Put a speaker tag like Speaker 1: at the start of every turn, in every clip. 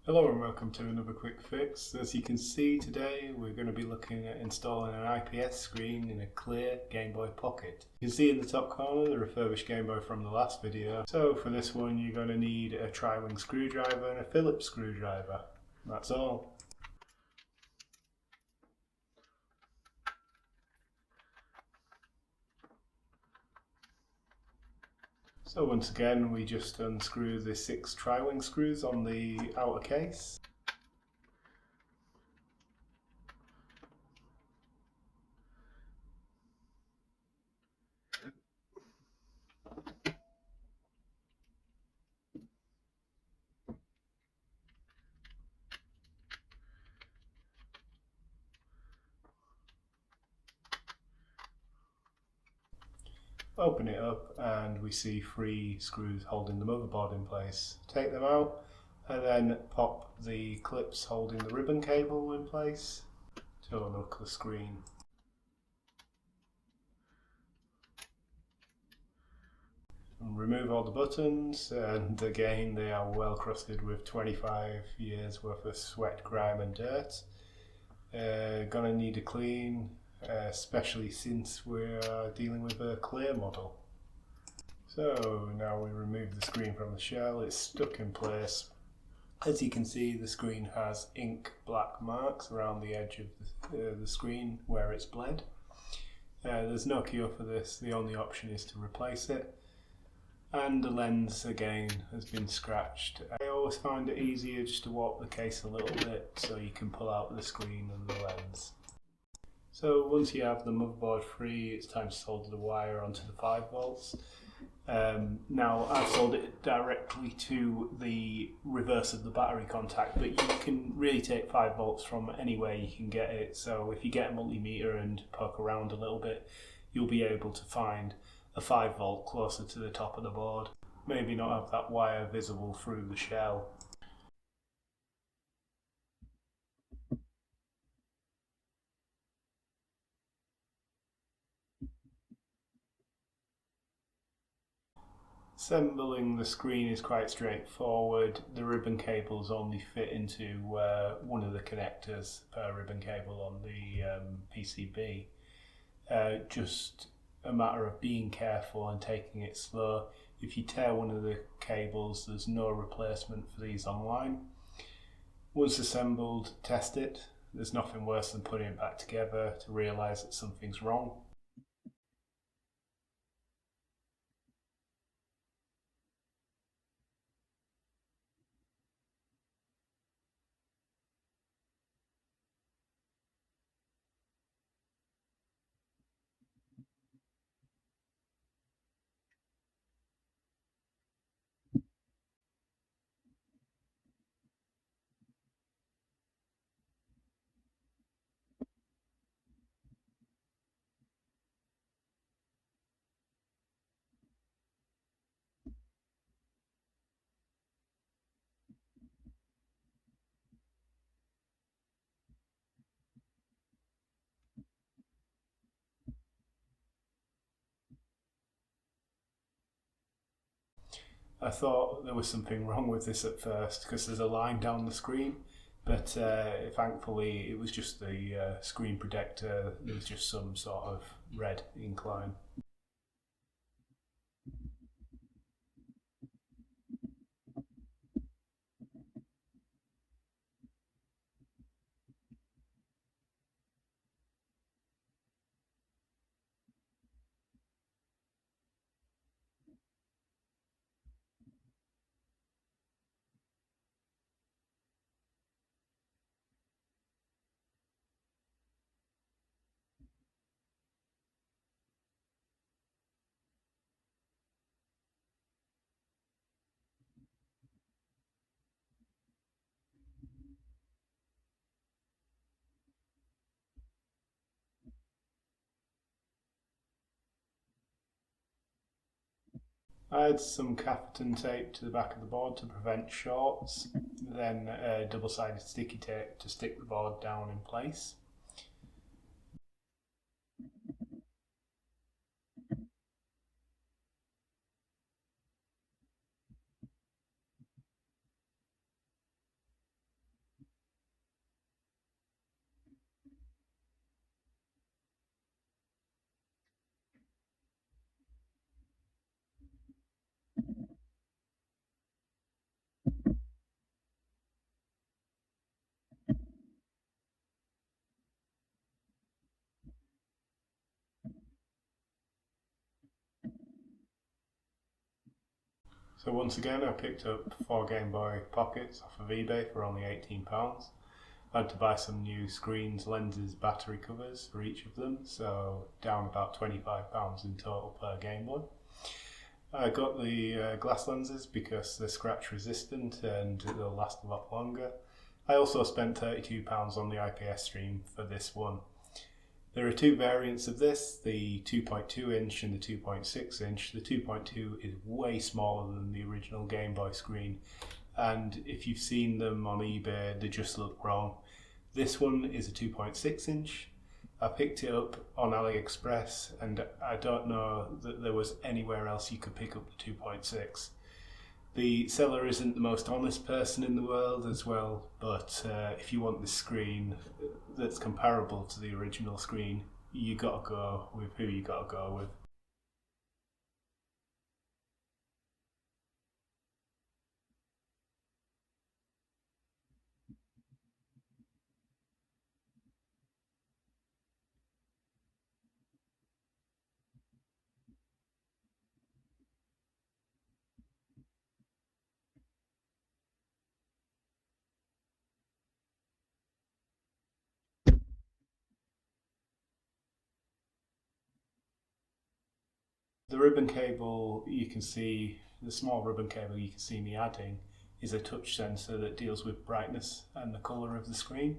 Speaker 1: Hello and welcome to another quick fix. As you can see today we're going to be looking at installing an IPS screen in a clear Game Boy Pocket. You can see in the top corner the refurbished Game Boy from the last video. So for this one you're going to need a tri-wing screwdriver and a Phillips screwdriver. That's all. So once again we just unscrew the 6 tri-wing screws on the outer case. Open it up and we see 3 screws holding the motherboard in place. Take them out and then pop the clips holding the ribbon cable in place to unhook the screen. And remove all the buttons, and again they are well crusted with 25 years worth of sweat, grime and dirt. Gonna need a clean, especially since we're dealing with a clear model. So now we remove the screen from the shell. It's stuck in place. As you can see, the screen has ink black marks around the edge of the screen where it's bled. There's no cure for this, the only option is to replace it. And the lens again has been scratched. I always find it easier just to warp the case a little bit so you can pull out the screen and the lens. So once you have the motherboard free, it's time to solder the wire onto the 5 volts. Now I've soldered it directly to the reverse of the battery contact, but you can really take 5 volts from anywhere you can get it. So if you get a multimeter and poke around a little bit, you'll be able to find a 5 volt closer to the top of the board. Maybe not have that wire visible through the shell. Assembling the screen is quite straightforward. The ribbon cables only fit into one of the connectors per ribbon cable on the PCB. Just a matter of being careful and taking it slow. If you tear one of the cables, there's no replacement for these online. Once assembled, test it. There's nothing worse than putting it back together to realise that something's wrong. I thought there was something wrong with this at first because there's a line down the screen, but thankfully it was just the screen protector. There was just some sort of red ink line. I add some Cafeton tape to the back of the board to prevent shorts, then double-sided sticky tape to stick the board down in place. So once again, I picked up 4 Gameboy Pockets off of eBay for only £18. I had to buy some new screens, lenses, battery covers for each of them, so down about £25 in total per Game Boy. I got the glass lenses because they're scratch resistant and they'll last a lot longer. I also spent £32 on the IPS stream for this one. There are two variants of this, the 2.2 inch and the 2.6 inch. The 2.2 is way smaller than the original Game Boy screen, and if you've seen them on eBay, they just look wrong. This one is a 2.6 inch. I picked it up on AliExpress, and I don't know that there was anywhere else you could pick up the 2.6. The seller isn't the most honest person in the world as well, but if you want this screen that's comparable to the original screen, you gotta go with who you gotta go with. The ribbon cable you can see, the small ribbon cable you can see me adding, is a touch sensor that deals with brightness and the colour of the screen.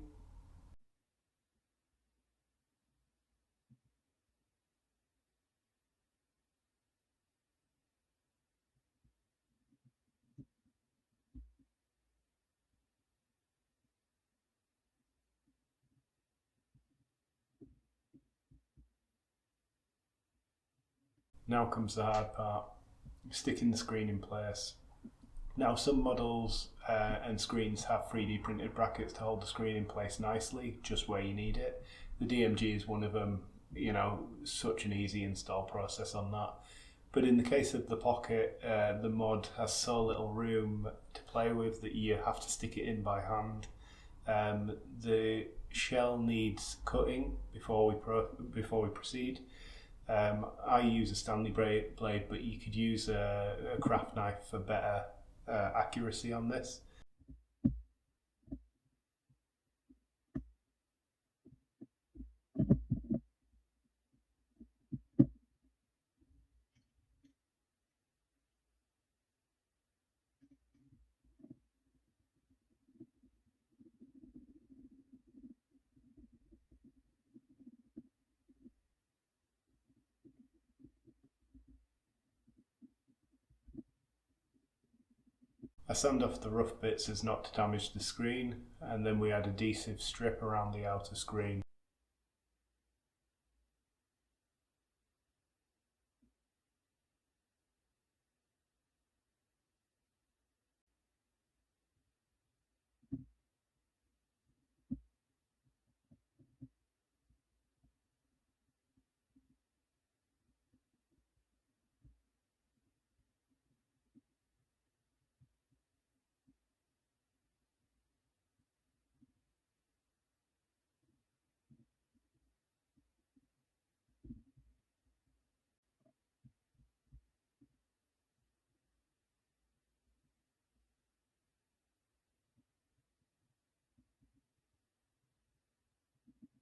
Speaker 1: Now comes the hard part, sticking the screen in place. Now some models and screens have 3D printed brackets to hold the screen in place nicely, just where you need it. The DMG is one of them, such an easy install process on that. But in the case of the Pocket, the mod has so little room to play with that you have to stick it in by hand. The shell needs cutting before we proceed. I use a Stanley blade, but you could use a craft knife for better accuracy on this. I sand off the rough bits as not to damage the screen, and then we add adhesive strip around the outer screen.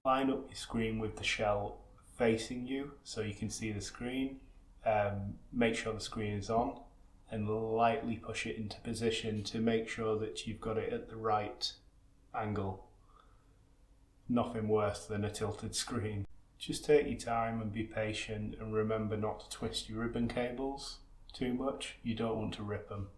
Speaker 1: Line up your screen with the shell facing you so you can see the screen. Make sure the screen is on and lightly push it into position to make sure that you've got it at the right angle. Nothing worse than a tilted screen. Just take your time and be patient, and remember not to twist your ribbon cables too much. You don't want to rip them.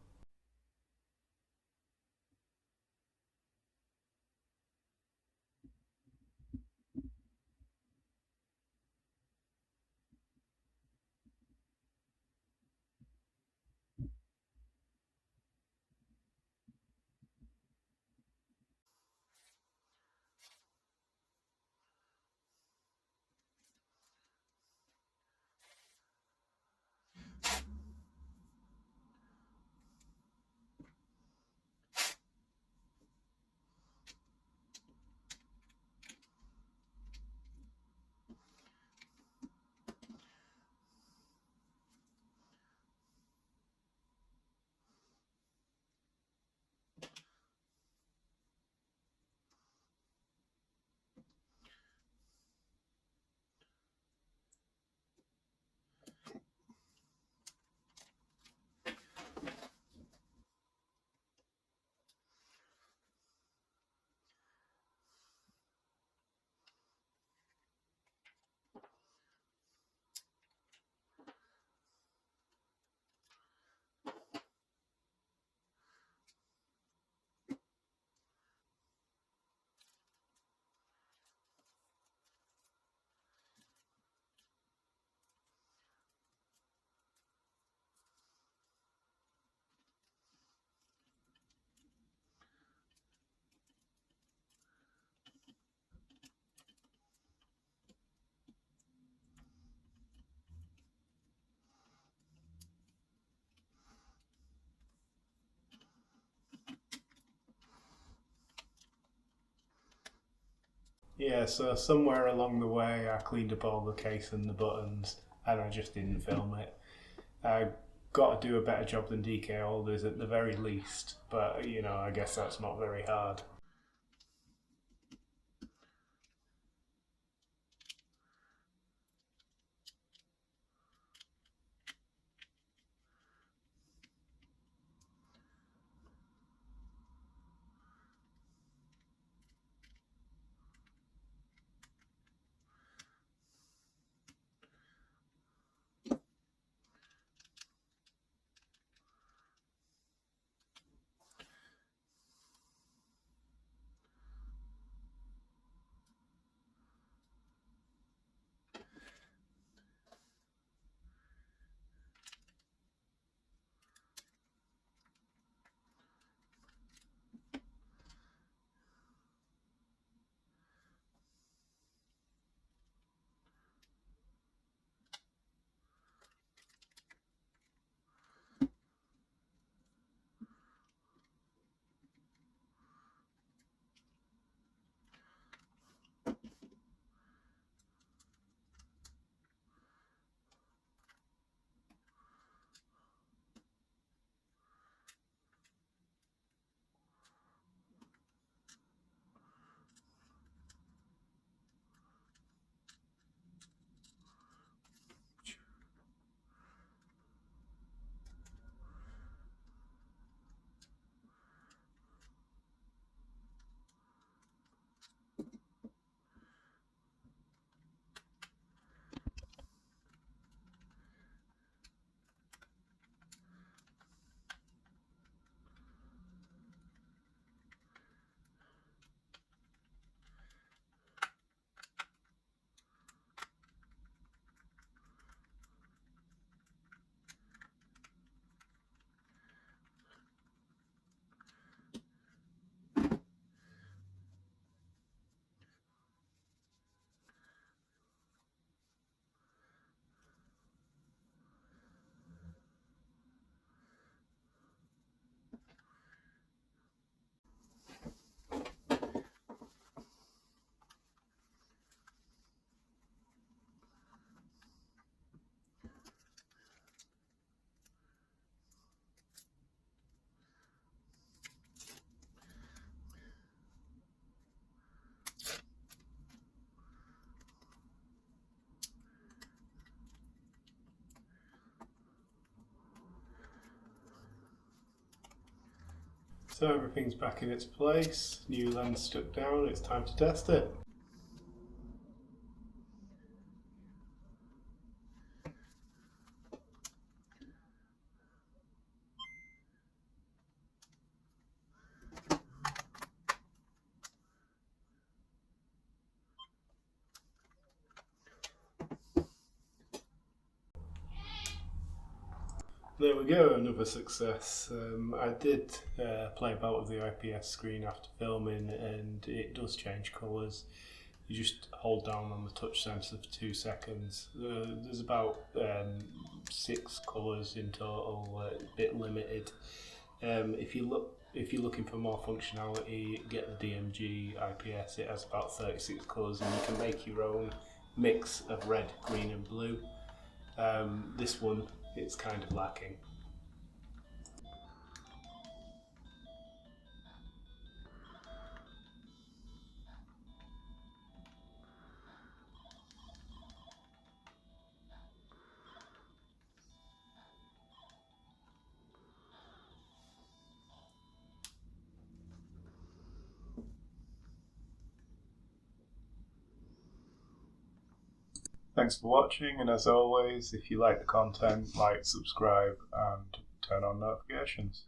Speaker 1: Yeah, so somewhere along the way I cleaned up all the case and the buttons and I just didn't film it. I got to do a better job than DK holders at the very least, but I guess that's not very hard. So everything's back in its place, new lens stuck down, it's time to test it. There we go, another success. I did play about with the IPS screen after filming and it does change colours. You just hold down on the touch sensor for 2 seconds. There's about 6 colours in total, a bit limited. If you're looking for more functionality, get the DMG IPS. It has about 36 colours, and you can make your own mix of red, green, and blue. This one, it's kind of lacking. Thanks for watching, and as always, if you like the content, like, subscribe, and turn on notifications.